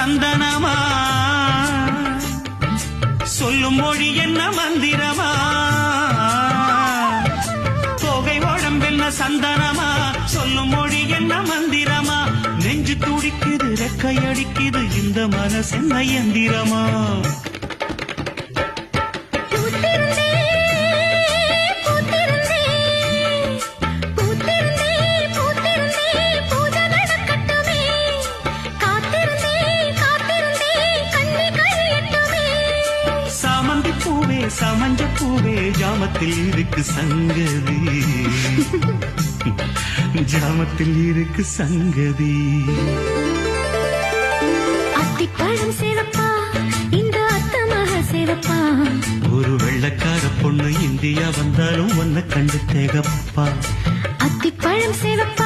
சந்தனமா சொல்லும் மொழி என்ன மந்திரமா தொகை உடம்பென்ன சந்தனமா சொல்லும் மொழி என்ன மந்திரமா நெஞ்சு துடிக்குது ரெக்கை அடிக்குது இந்த மனசென்ன எந்திரமா சமஞ்ச பூவே ஜாமத்தில் இருக்கு சங்கதி ஜாமத்தில் இருக்கு சங்கதி அத்திப்பழம் சேவப்பா இந்த அத்தமாக சேவப்பா ஒரு வெள்ளக்கார பொண்ணு இந்தியா வந்தாலும் ஒன்ன கண்டு தேகப்பா அத்திப்பழம் சேவப்பா